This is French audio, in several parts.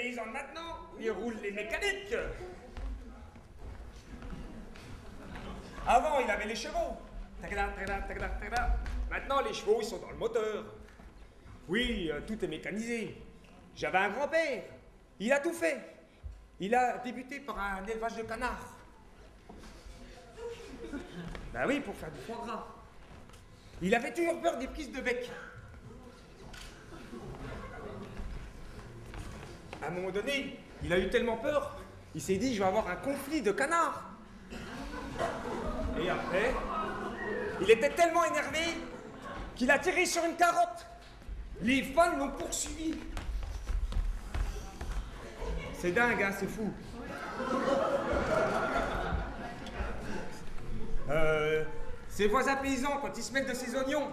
paysans de maintenant, ils roulent les mécaniques. Avant, il avait les chevaux. Tagada, tagada, tagada, tagada. Maintenant, les chevaux, ils sont dans le moteur. Oui, tout est mécanisé. J'avais un grand-père. Il a tout fait. Il a débuté par un élevage de canards. Ben oui, pour faire du foie gras. Il avait toujours peur des prises de bec. À un moment donné, il a eu tellement peur, il s'est dit, je vais avoir un conflit de canards. Et après, il était tellement énervé qu'il a tiré sur une carotte. Les fans l'ont poursuivi. C'est dingue, hein, c'est fou. Ses voisins paysans, quand ils se mettent de ses oignons,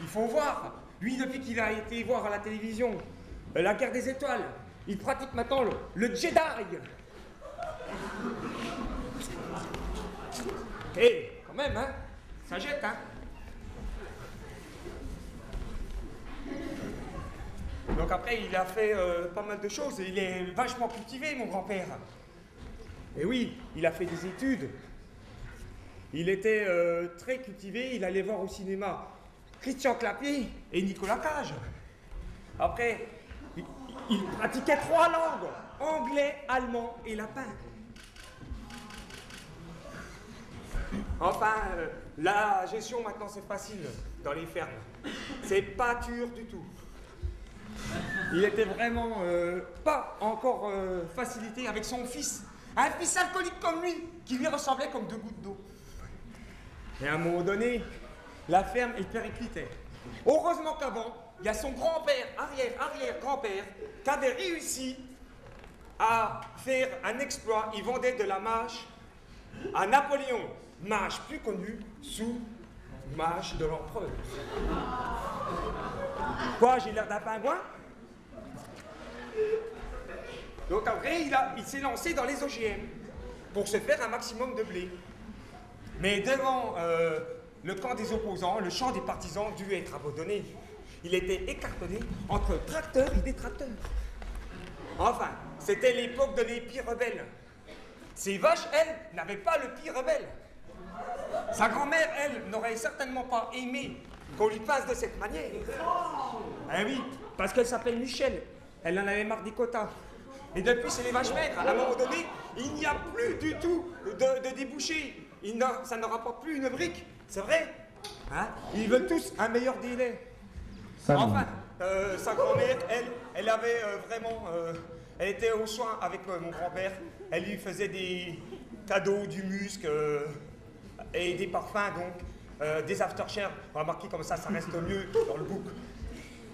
il faut voir. Lui, depuis qu'il a été voir à la télévision la guerre des étoiles, il pratique maintenant le Jedi. Et quand même, hein, ça jette, hein. Donc après, il a fait pas mal de choses. Il est vachement cultivé, mon grand-père. Et oui, il a fait des études. Il était très cultivé. Il allait voir au cinéma Christian Clapier et Nicolas Cage. Après, il pratiquait 3 langues. Anglais, allemand et lapin. Enfin, la gestion maintenant c'est facile dans les fermes. C'est pas dur du tout. Il était vraiment pas encore facilité avec son fils. Un fils alcoolique comme lui, qui lui ressemblait comme 2 gouttes d'eau. Et à un moment donné, la ferme est périclitée. Heureusement qu'avant, il y a son grand-père, arrière-grand-père, qui avait réussi à faire un exploit. Il vendait de la mâche à Napoléon. Mâche plus connue sous mâche de l'empereur. Quoi, j'ai l'air d'un pingouin? Donc après, il s'est lancé dans les OGM pour se faire un maximum de blé. Mais devant le camp des opposants, le champ des partisans dut être abandonné. Il était écartelé entre tracteurs et détracteurs. Enfin, c'était l'époque de l'épi rebelle. Ces vaches, elles, n'avaient pas le pied rebelle. Sa grand-mère, elle, n'aurait certainement pas aimé qu'on lui passe de cette manière. Eh oui, parce qu'elle s'appelle Michel. Elle en avait marre des quotas. Et depuis, c'est les vaches maigres. À un moment donné, il n'y a plus du tout de débouchés. Ça ne rapporte plus une brique. C'est vrai, hein? Ils veulent tous un meilleur délai. Enfin, sa grand-mère, elle avait vraiment... elle était au soin avec mon grand-père. Elle lui faisait des cadeaux, du musc et des parfums, donc des aftershaves. Remarquez comme ça reste mieux dans le bouc.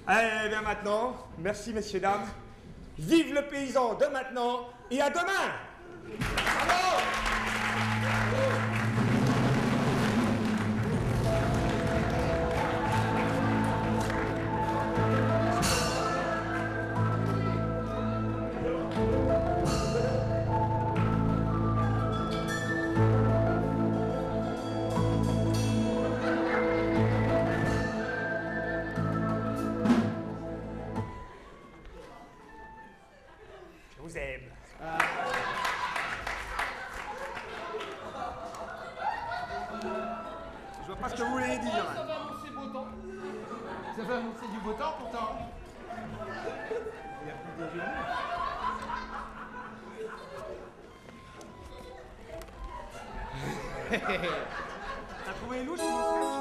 Eh bien maintenant, merci messieurs, dames. Vive le paysan de maintenant et à demain! Bravo! Je vous aime. Je vois pas ce que vous voulez dire. Ça va annoncer beau temps. Ça va annoncer du beau temps pourtant. Il y a plus de déjeuner. T'as trouvé louche mon sketch?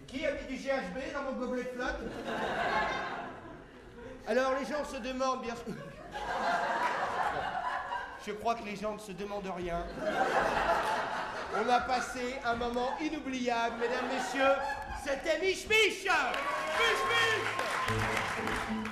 Qui a mis du GHB dans mon gobelet de flotte? Alors les gens se demandent bien sûr. Je crois que les gens ne se demandent rien. On a passé un moment inoubliable, mesdames, messieurs. C'était Mich Mich! Mich Mich!